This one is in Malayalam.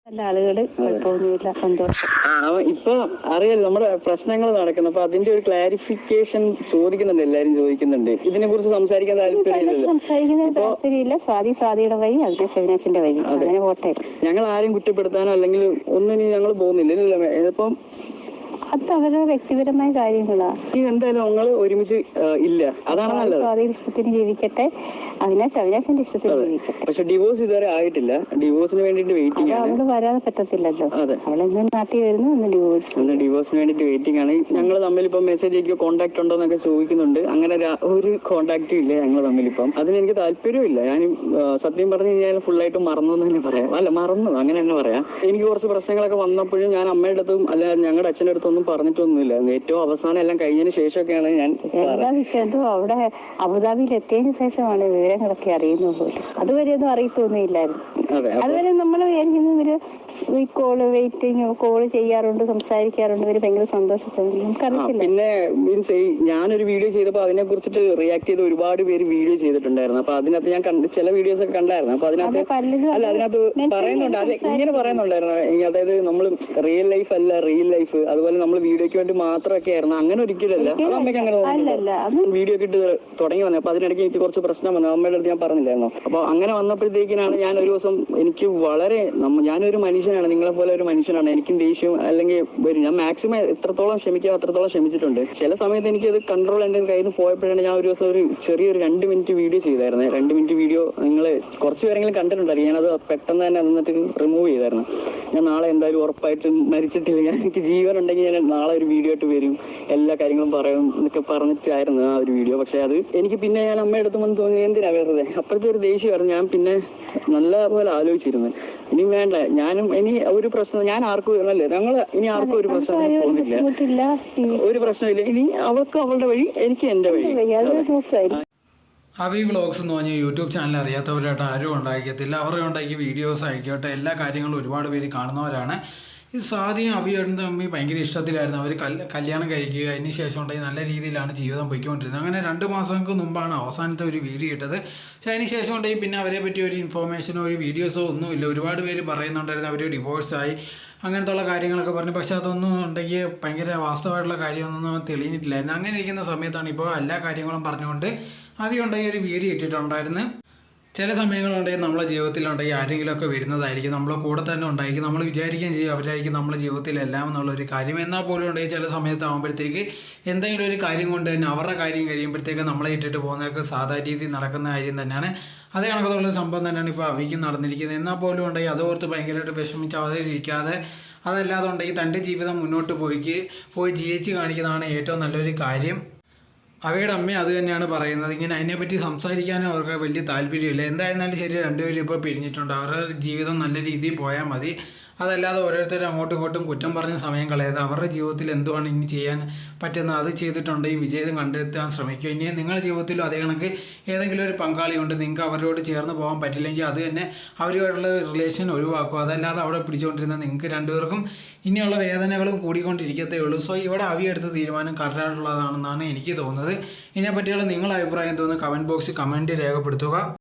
നല്ല ആളുകള് കുഴപ്പമൊന്നുമില്ല, സന്തോഷം. ഇപ്പൊ അറിയാലോ നമ്മുടെ പ്രശ്നങ്ങൾ നടക്കുന്നു. അപ്പൊ അതിന്റെ ഒരു ക്ലാരിഫിക്കേഷൻ ചോദിക്കുന്നുണ്ട്, എല്ലാരും ചോദിക്കുന്നുണ്ട്. ഇതിനെ കുറിച്ച് സംസാരിക്കാൻ താല്പര്യമില്ലല്ലോ. സംസാരിക്കുന്നതിന് താല്പര്യമില്ല. സ്വാതിയുടെ വഴി, അതിന്റെ സെവിനാസിന്റെ വഴി, അങ്ങനെ പോട്ടെ. ഞങ്ങൾ ആരും കുറ്റപ്പെടുത്താനോ അല്ലെങ്കിൽ ഒന്നിനും ഞങ്ങൾ പോകുന്നില്ല. ഇപ്പം അത് അവരുടെ വ്യക്തിപരമായ കാര്യങ്ങളാ. എന്തായാലും ഞങ്ങൾ ഒരുമിച്ച് ഇല്ല, അതാണ് നല്ലത്. സ്വാതിയുടെ ഇഷ്ടത്തിന് ജീവിക്കട്ടെ, അവിനാശിന്റെ ഇഷ്ടത്തിന് ജീവിക്കട്ടെ. പക്ഷെ ഡിവോഴ്സ് ഇതുവരെ ആയിട്ടില്ല. ഡിവോഴ്സിന് വേണ്ടിട്ട് വെയിറ്റിംഗ് ആണ്. അവള് വരാതെ പറ്റത്തില്ലല്ലോ. അവളെന്ന് നാട്ടിൽ വരുന്നു, ഡിവോഴ്സിന് വേണ്ടിട്ട് വെയിറ്റിംഗ് ആണ്. ഞങ്ങൾ തമ്മിൽ ഇപ്പം മെസ്സേജ് അയക്കോ കോണ്ടാക്ട് ഉണ്ടോ എന്നൊക്കെ ചോദിക്കുന്നുണ്ട്. അങ്ങനെ ഒരു കോണ്ടാക്റ്റും ഇല്ല ഞങ്ങൾ തമ്മിലിപ്പം. അതിന് എനിക്ക് താല്പര്യമില്ല. ഞാൻ സത്യം പറഞ്ഞു കഴിഞ്ഞാൽ ഫുള്ളായിട്ട് മറന്നു എന്ന് തന്നെ പറയാം. അല്ല, മറന്നു അങ്ങനെ തന്നെ പറയാം. എനിക്ക് കുറച്ച് പ്രശ്നങ്ങളൊക്കെ വന്നപ്പോഴും ഞാൻ അമ്മയുടെ അടുത്തും അല്ല ഞങ്ങളുടെ അച്ഛൻ്റെ അടുത്തൊന്നും പറഞ്ഞിട്ടൊന്നുമില്ല. ഏറ്റവും അവസാനം എല്ലാം കഴിഞ്ഞതിന് ശേഷമൊക്കെയാണ് ഞാൻ എല്ലാ വിഷയത്തും അവിടെ അബുദാബിയിൽ എത്തിയതിനു ശേഷമാണ് വിവരങ്ങളൊക്കെ അറിയുന്നത് പോലും. അതുവരെ ഒന്നും അറിയത്തൊന്നുമില്ലായിരുന്നു. അതുവരെ നമ്മൾ ഇവര് കോള് ചെയ്യാറുണ്ട്, സംസാരിക്കാറുണ്ട്. ഇവര് ഭയങ്കര സന്തോഷത്തോടെ നമുക്കറിയത്തില്ല. പിന്നെ മീൻസ് ഞാനൊരു വീഡിയോ ചെയ്തപ്പോ അതിനെ കുറിച്ചിട്ട് റിയാക്ട് ചെയ്ത് ഒരുപാട് പേര് വീഡിയോ ചെയ്തിട്ടുണ്ടായിരുന്നു. അപ്പൊ അതിനകത്ത് ഞാൻ ചില വീഡിയോസ് ഒക്കെ കണ്ടായിരുന്നു. അപ്പൊ അതിനകത്ത് പറയുന്നുണ്ട്, അത് ഇങ്ങനെ പറയുന്നുണ്ടായിരുന്നു. അതായത് നമ്മൾ റിയൽ ലൈഫ് അല്ല റിയൽ ലൈഫ്, അതുപോലെ നമ്മൾ വീഡിയോക്ക് വേണ്ടി മാത്രമൊക്കെ ആയിരുന്നു. അങ്ങനെ ഒരിക്കലല്ല. അത് അമ്മയ്ക്ക് അങ്ങനെ വീഡിയോ ഒക്കെ ഇട്ട് തുടങ്ങി വന്നത്. അപ്പൊ അതിനിടയ്ക്ക് എനിക്ക് കുറച്ച് പ്രശ്നം വന്നു. അമ്മയുടെ അടുത്ത് ഞാൻ പറഞ്ഞില്ലായിരുന്നു. അപ്പൊ അങ്ങനെ വന്നപ്പോഴത്തേക്കിനാണ് ഞാൻ ഒരു ദിവസം എനിക്ക് വളരെ ഞാനൊരു മനുഷ്യനാണ്, നിങ്ങളെ പോലെ ഒരു മനുഷ്യനാണ്. എനിക്കും ദേഷ്യം അല്ലെങ്കിൽ വരും. ഞാൻ മാക്സിമം എത്രത്തോളം ക്ഷമിക്കാം അത്രത്തോളം ക്ഷമിച്ചിട്ടുണ്ട്. ചില സമയത്ത് എനിക്ക് അത് കൺട്രോൾ എന്റെ കയ്യിൽ നിന്ന് പോയപ്പോഴാണ് ഞാൻ ഒരു ദിവസം ഒരു ചെറിയൊരു 2 മിനിറ്റ് വീഡിയോ ചെയ്തായിരുന്നു. 2 മിനിറ്റ് വീഡിയോ നിങ്ങൾ കുറച്ച് പേരെങ്കിലും കണ്ടിട്ടുണ്ടായിരിക്കും. ഞാനത് പെട്ടെന്ന് തന്നെ എന്നിട്ട് റിമൂവ് ചെയ്തായിരുന്നു. ഞാൻ നാളെ എന്തായാലും ഉറപ്പായിട്ടും മരിച്ചിട്ടില്ല, എനിക്ക് ജീവൻ ഉണ്ടെങ്കിൽ ഞാൻ നാളെ ഒരു വീഡിയോ ആയിട്ട് വരും, എല്ലാ കാര്യങ്ങളും പറയും എന്നൊക്കെ പറഞ്ഞിട്ടായിരുന്നു ആ ഒരു വീഡിയോ. പക്ഷെ അത് എനിക്ക് പിന്നെ ഞാൻ അമ്മയുടെ അടുത്ത് വന്ന് തോന്നി എന്തിനാ വെറുതെ. അപ്പോഴത്തെ ഒരു ദേഷ്യമായിരുന്നു. ഞാൻ പിന്നെ നല്ല പോലെ ആലോചിച്ചിരുന്നു, ഇനി വേണ്ട, ഞാനും ഇനി ഒരു പ്രശ്നം ഞാൻ ആർക്കും അല്ലേ ഞങ്ങൾ ഇനി ആർക്കും ഒരു പ്രശ്നം പോകുന്നില്ല, ഒരു പ്രശ്നമില്ല. ഇനി അവൾക്ക് അവളുടെ വഴി, എനിക്ക് എന്റെ വഴി. അവി വ്ളോഗ്സ് എന്ന് പറഞ്ഞ യൂട്യൂബ് ചാനൽ അറിയാത്തവരായിട്ട് ആരും ഉണ്ടാക്കിയത്തില്ല. അവരുടെ ഉണ്ടാക്കിയ വീഡിയോസ് ആയിക്കോട്ടെ എല്ലാ കാര്യങ്ങളും ഒരുപാട് പേര് കാണുന്നവരാണ്. ഈ സ്വാതിയും അവിയും തമ്മിൽ ഭയങ്കര ഇഷ്ടത്തിലായിരുന്നു. അവർ കല്യാണം കഴിക്കുക, അതിന് ശേഷം ഉണ്ടെങ്കിൽ നല്ല രീതിയിലാണ് ജീവിതം പൊയ്ക്കൊണ്ടിരുന്നത്. അങ്ങനെ 2 മാസങ്ങൾക്ക് മുമ്പാണ് അവസാനത്തെ ഒരു വീഡിയോ ഇട്ടത്. പക്ഷേ അതിന് ശേഷം ഉണ്ടെങ്കിൽ പിന്നെ അവരെ പറ്റി ഒരു ഇൻഫോർമേഷനോ ഒരു വീഡിയോസോ ഒന്നുമില്ല. ഒരുപാട് പേര് പറയുന്നുണ്ടായിരുന്നു അവർ ഡിവോഴ്സായി അങ്ങനത്തെ ഉള്ള കാര്യങ്ങളൊക്കെ പറഞ്ഞു. പക്ഷേ അതൊന്നും ഉണ്ടെങ്കിൽ ഭയങ്കര വാസ്തവമായിട്ടുള്ള കാര്യമൊന്നും തെളിഞ്ഞിട്ടില്ലായിരുന്നു. അങ്ങനെ ഇരിക്കുന്ന സമയത്താണ് ഇപ്പോൾ എല്ലാ കാര്യങ്ങളും പറഞ്ഞുകൊണ്ട് അവി ഉണ്ടെങ്കിൽ ഒരു വീഡിയോ ഇട്ടിട്ടുണ്ടായിരുന്നു. ചില സമയങ്ങളുണ്ടെങ്കിൽ നമ്മളെ ജീവിതത്തിലുണ്ടെങ്കിൽ ആരെങ്കിലുമൊക്കെ വരുന്നതായിരിക്കും, നമ്മളെ കൂടെ തന്നെ ഉണ്ടായിരിക്കും, നമ്മൾ വിചാരിക്കുകയും ചെയ്യും അവരായിരിക്കും നമ്മുടെ ജീവിതത്തിലെല്ലാം എന്നുള്ളൊരു കാര്യം. എന്നാൽ പോലും ഉണ്ടെങ്കിൽ ചില സമയത്താകുമ്പോഴത്തേക്ക് എന്തെങ്കിലും ഒരു കാര്യം കൊണ്ട് തന്നെ അവരുടെ കാര്യം കഴിയുമ്പോഴത്തേക്ക് നമ്മളെ ഇട്ടിട്ട് പോകുന്നതൊക്കെ സാധാരണ രീതിയിൽ നടക്കുന്ന കാര്യം തന്നെയാണ്. അതേ കണക്കത്തുള്ള സംഭവം തന്നെയാണ് ഇപ്പോൾ അവിക്കും നടന്നിരിക്കുന്നത്. എന്നാൽ പോലും ഉണ്ടെങ്കിൽ അതോർത്ത് ഭയങ്കരമായിട്ട് വിഷമിച്ച് അവതരിക്കാതെ അതല്ലാതെ ഉണ്ടെങ്കിൽ തൻ്റെ ജീവിതം മുന്നോട്ട് പോയി ജീവിച്ച് കാണിക്കുന്നതാണ് ഏറ്റവും നല്ലൊരു കാര്യം. അവയുടെ അമ്മ അത് തന്നെയാണ് പറയുന്നത്. ഇങ്ങനെ അതിനെപ്പറ്റി സംസാരിക്കാനും അവർക്ക് വലിയ താല്പര്യമില്ല. എന്തായിരുന്നാലും ശരി, രണ്ടുപേരും ഇപ്പോൾ പിരിഞ്ഞിട്ടുണ്ട്. അവരുടെ ജീവിതം നല്ല രീതിയിൽ പോയാൽ മതി. അതല്ലാതെ ഓരോരുത്തരും അങ്ങോട്ടും ഇങ്ങോട്ടും കുറ്റം പറഞ്ഞ സമയം കളയാതെ അവരുടെ ജീവിതത്തിൽ എന്തുവാണ് ഇനി ചെയ്യാൻ പറ്റുന്നത് അത് ചെയ്തിട്ടുണ്ടെങ്കിൽ വിജയം കണ്ടെത്താൻ ശ്രമിക്കുക. ഇനി നിങ്ങളുടെ ജീവിതത്തിലും അതേ കണക്ക് ഏതെങ്കിലും ഒരു പങ്കാളി കൊണ്ട് നിങ്ങൾക്ക് അവരോട് ചേർന്ന് പോകാൻ പറ്റില്ലെങ്കിൽ അത് തന്നെ അവരുമായിട്ടുള്ള റിലേഷൻ ഒഴിവാക്കുക. അതല്ലാതെ അവിടെ പിടിച്ചുകൊണ്ടിരുന്ന നിങ്ങൾക്ക് രണ്ടുപേർക്കും ഇനിയുള്ള വേദനകളും കൂടിക്കൊണ്ടിരിക്കത്തേ ഉള്ളൂ. സോ ഇവിടെ അവിയെടുത്ത തീരുമാനം കറക്റ്റായിട്ടുള്ളതാണെന്നാണ് എനിക്ക് തോന്നുന്നത്. ഇതിനെപ്പറ്റിയുള്ള നിങ്ങളുടെ അഭിപ്രായം തോന്നുന്നു കമൻറ്റ് ബോക്സിൽ കമൻറ്റ് രേഖപ്പെടുത്തുക.